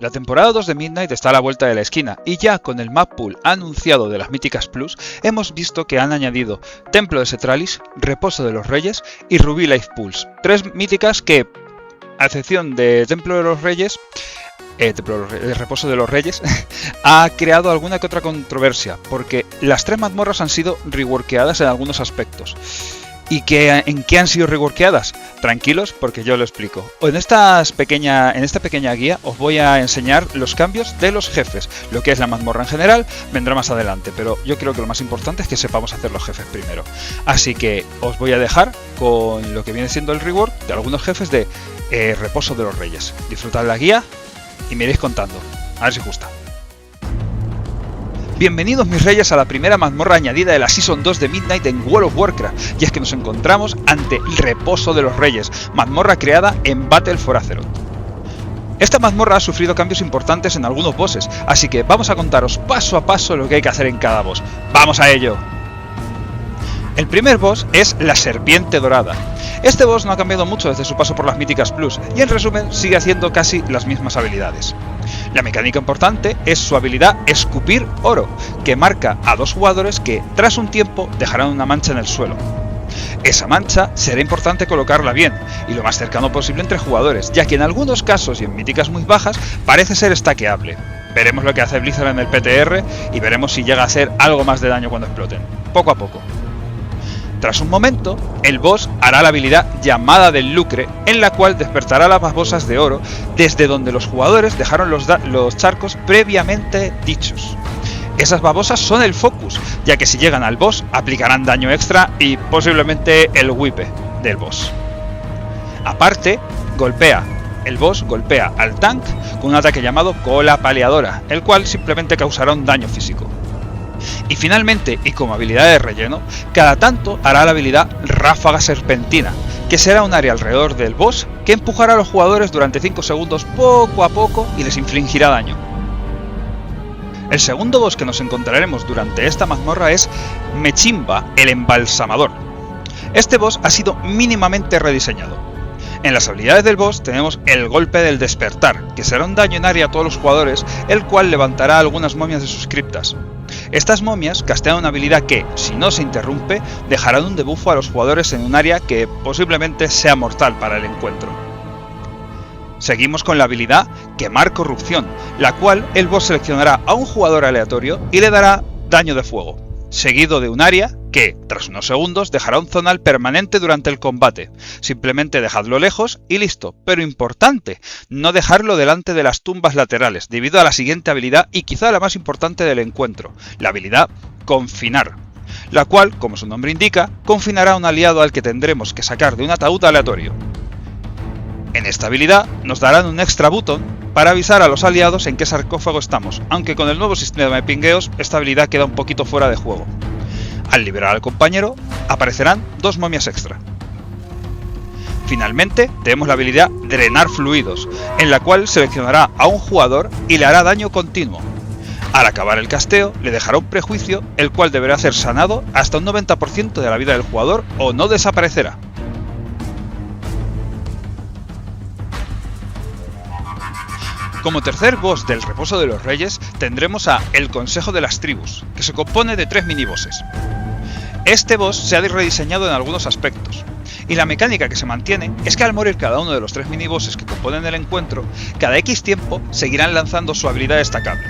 La temporada 2 de Midnight está a la vuelta de la esquina y ya con el map pool anunciado de las míticas Plus hemos visto que han añadido Templo de Setralis, Reposo de los Reyes y Ruby Life Pools, tres míticas que, a excepción de Templo de los Reyes, el Reposo de los Reyes, ha creado alguna que otra controversia, porque las tres mazmorras han sido reworkeadas en algunos aspectos. ¿Y en qué han sido reworkeadas? Tranquilos, porque yo lo explico. En esta pequeña guía os voy a enseñar los cambios de los jefes. Lo que es la mazmorra en general vendrá más adelante, pero yo creo que lo más importante es que sepamos hacer los jefes primero. Así que os voy a dejar con lo que viene siendo el rework de algunos jefes de Reposo de los Reyes. Disfrutad la guía y me iréis contando, a ver si gusta. Bienvenidos mis reyes a la primera mazmorra añadida de la Season 2 de Midnight en World of Warcraft, y es que nos encontramos ante el Reposo de los Reyes, mazmorra creada en Battle for Azeroth. Esta mazmorra ha sufrido cambios importantes en algunos bosses, así que vamos a contaros paso a paso lo que hay que hacer en cada boss. ¡Vamos a ello! El primer boss es la Serpiente Dorada. Este boss no ha cambiado mucho desde su paso por las míticas Plus, y en resumen sigue haciendo casi las mismas habilidades. La mecánica importante es su habilidad Escupir Oro, que marca a dos jugadores que, tras un tiempo, dejarán una mancha en el suelo. Esa mancha será importante colocarla bien, y lo más cercano posible entre jugadores, ya que en algunos casos y en míticas muy bajas parece ser stackeable. Veremos lo que hace Blizzard en el PTR y veremos si llega a hacer algo más de daño cuando exploten, poco a poco. Tras un momento, el boss hará la habilidad Llamada del Lucre, en la cual despertará las babosas de oro desde donde los jugadores dejaron los charcos previamente dichos. Esas babosas son el focus, ya que si llegan al boss aplicarán daño extra y posiblemente el whip del boss. Aparte, el boss golpea al tank con un ataque llamado Cola Paleadora, el cual simplemente causará un daño físico. Y finalmente, y como habilidad de relleno, cada tanto hará la habilidad Ráfaga Serpentina, que será un área alrededor del boss que empujará a los jugadores durante 5 segundos poco a poco y les infligirá daño. El segundo boss que nos encontraremos durante esta mazmorra es Mechimba, el Embalsamador. Este boss ha sido mínimamente rediseñado. En las habilidades del boss tenemos el Golpe del Despertar, que será un daño en área a todos los jugadores, el cual levantará algunas momias de sus criptas. Estas momias castean una habilidad que, si no se interrumpe, dejarán un debuffo a los jugadores en un área que posiblemente sea mortal para el encuentro. Seguimos con la habilidad Quemar Corrupción, la cual el boss seleccionará a un jugador aleatorio y le dará daño de fuego, seguido de un área que, tras unos segundos, dejará un zonal permanente durante el combate. Simplemente dejadlo lejos y listo, pero importante, no dejarlo delante de las tumbas laterales, debido a la siguiente habilidad y quizá la más importante del encuentro, la habilidad Confinar, la cual, como su nombre indica, confinará a un aliado al que tendremos que sacar de un ataúd aleatorio. En esta habilidad nos darán un extra button para avisar a los aliados en qué sarcófago estamos, aunque con el nuevo sistema de pingueos esta habilidad queda un poquito fuera de juego. Al liberar al compañero, aparecerán dos momias extra. Finalmente, tenemos la habilidad Drenar Fluidos, en la cual seleccionará a un jugador y le hará daño continuo. Al acabar el casteo, le dejará un prejuicio, el cual deberá ser sanado hasta un 90% de la vida del jugador o no desaparecerá. Como tercer boss del Reposo de los Reyes tendremos a El Consejo de las Tribus, que se compone de 3 minibosses. Este boss se ha rediseñado en algunos aspectos, y la mecánica que se mantiene es que al morir cada uno de los 3 minibosses que componen el encuentro, cada X tiempo seguirán lanzando su habilidad destacable.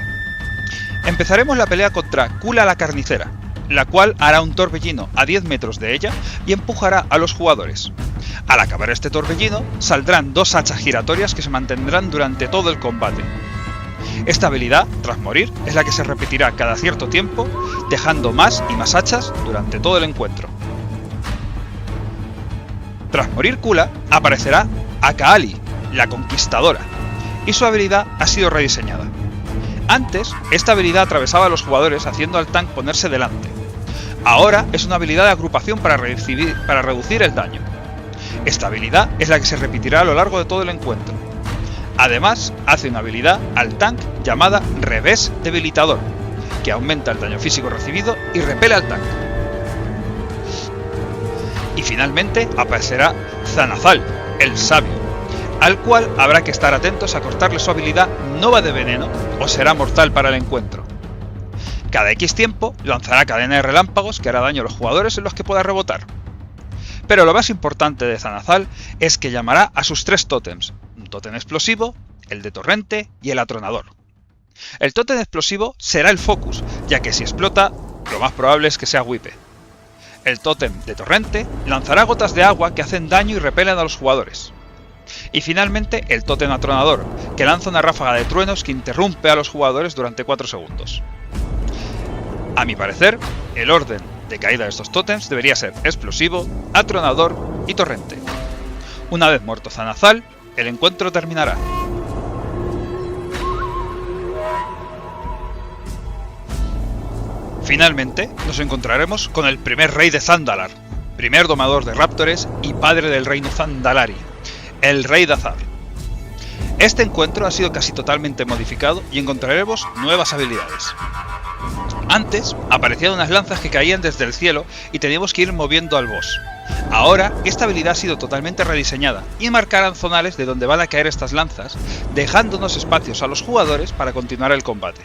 Empezaremos la pelea contra Kula la Carnicera, la cual hará un torbellino a 10 metros de ella y empujará a los jugadores. Al acabar este torbellino, saldrán 2 hachas giratorias que se mantendrán durante todo el combate. Esta habilidad, tras morir, es la que se repetirá cada cierto tiempo, dejando más y más hachas durante todo el encuentro. Tras morir Kula, aparecerá Akaali, la Conquistadora, y su habilidad ha sido rediseñada. Antes, esta habilidad atravesaba a los jugadores haciendo al tank ponerse delante. Ahora es una habilidad de agrupación para reducir el daño. Esta habilidad es la que se repetirá a lo largo de todo el encuentro. Además, hace una habilidad al tank llamada Revés Debilitador, que aumenta el daño físico recibido y repele al tank. Y finalmente aparecerá Zanazal, el Sabio, al cual habrá que estar atentos a cortarle su habilidad nova de veneno o será mortal para el encuentro. Cada X tiempo lanzará cadena de relámpagos que hará daño a los jugadores en los que pueda rebotar. Pero lo más importante de Zanazal es que llamará a sus 3 tótems, un tótem explosivo, el de torrente y el atronador. El tótem explosivo será el focus, ya que si explota, lo más probable es que sea Wipe. El tótem de torrente lanzará gotas de agua que hacen daño y repelen a los jugadores. Y finalmente el tótem atronador, que lanza una ráfaga de truenos que interrumpe a los jugadores durante 4 segundos. A mi parecer, el orden de caída de estos tótems debería ser explosivo, atronador y torrente. Una vez muerto Zanazal, el encuentro terminará. Finalmente, nos encontraremos con el primer rey de Zandalar, primer domador de raptores y padre del reino Zandalari, el rey Dazar. Este encuentro ha sido casi totalmente modificado y encontraremos nuevas habilidades. Antes, aparecían unas lanzas que caían desde el cielo y teníamos que ir moviendo al boss. Ahora, esta habilidad ha sido totalmente rediseñada y marcarán zonales de donde van a caer estas lanzas, dejándonos espacios a los jugadores para continuar el combate.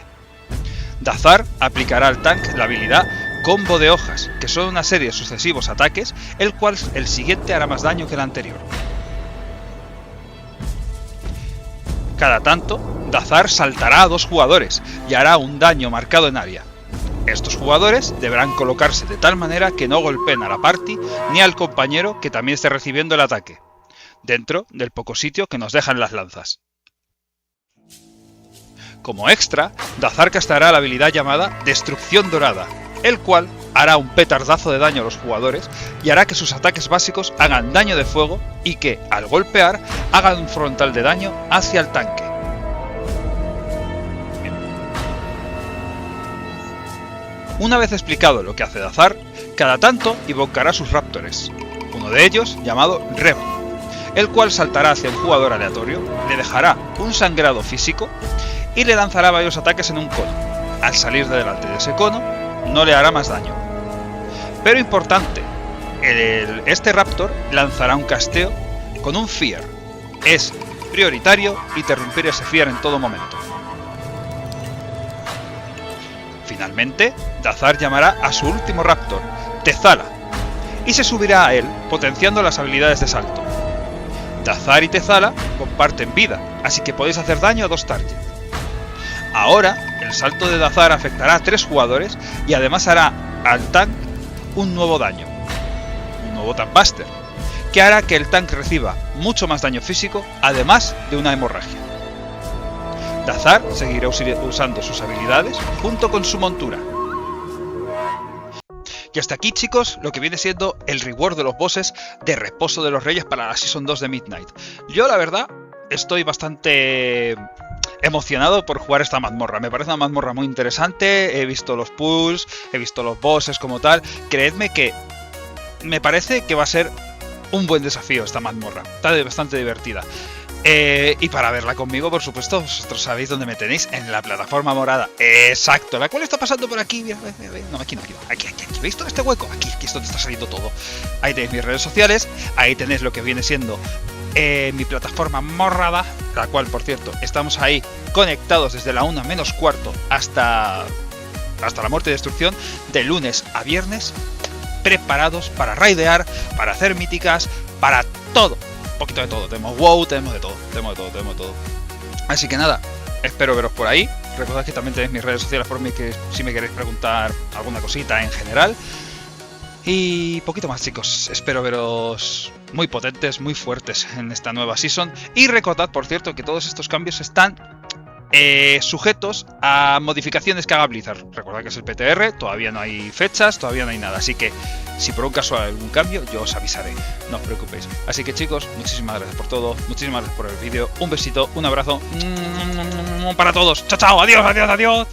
Dazar aplicará al tank la habilidad Combo de Hojas, que son una serie de sucesivos ataques, el cual el siguiente hará más daño que el anterior. Cada tanto, Dazar saltará a 2 jugadores y hará un daño marcado en área. Estos jugadores deberán colocarse de tal manera que no golpeen a la party ni al compañero que también esté recibiendo el ataque, dentro del poco sitio que nos dejan las lanzas. Como extra, Dazar castará la habilidad llamada Destrucción Dorada, el cual hará un petardazo de daño a los jugadores y hará que sus ataques básicos hagan daño de fuego y que, al golpear, hagan un frontal de daño hacia el tanque. Una vez explicado lo que hace Dazar, cada tanto invocará sus raptores, uno de ellos llamado Reba, el cual saltará hacia un jugador aleatorio, le dejará un sangrado físico y le lanzará varios ataques en un cono. Al salir de delante de ese cono, no le hará más daño. Pero importante, este raptor lanzará un casteo con un Fear. Es prioritario interrumpir ese Fear en todo momento. Finalmente, Dazar llamará a su último raptor, Tezala, y se subirá a él, potenciando las habilidades de salto. Dazar y Tezala comparten vida, así que podéis hacer daño a 2 targets. Ahora, el salto de Dazar afectará a 3 jugadores y además hará al tank un nuevo daño, un nuevo Tankbuster, que hará que el tank reciba mucho más daño físico, además de una hemorragia. Dazar seguirá usando sus habilidades junto con su montura. Y hasta aquí, chicos, lo que viene siendo el reward de los bosses de Reposo de los Reyes para la Season 2 de Midnight. Yo, la verdad, estoy bastante emocionado por jugar esta mazmorra. Me parece una mazmorra muy interesante. He visto los pulls, he visto los bosses como tal. Creedme que me parece que va a ser un buen desafío esta mazmorra. Está bastante divertida. Y para verla conmigo, por supuesto, vosotros sabéis dónde me tenéis, en la plataforma morada. Exacto, la cual está pasando por aquí. No, aquí no, aquí. ¿Veis todo este hueco? Aquí es donde está saliendo todo. Ahí tenéis mis redes sociales, ahí tenéis lo que viene siendo mi plataforma morada, la cual, por cierto, estamos ahí conectados desde la 1 menos cuarto hasta la muerte y destrucción, de lunes a viernes, preparados para raidear, para hacer míticas, para todo. Un poquito de todo, tenemos WoW, tenemos de todo. Así que nada, espero veros por ahí. Recordad que también tenéis mis redes sociales por mí, que si me queréis preguntar alguna cosita en general. Y poquito más, chicos. Espero veros muy potentes, muy fuertes en esta nueva season. Y recordad, por cierto, que todos estos cambios están sujetos a modificaciones que haga Blizzard. Recordad que es el PTR, todavía no hay fechas, todavía no hay nada. Así que si por un caso hay algún cambio, yo os avisaré. No os preocupéis. Así que, chicos, muchísimas gracias por todo. Muchísimas gracias por el vídeo. Un besito, un abrazo para todos. Chao, chao. Adiós, adiós, adiós.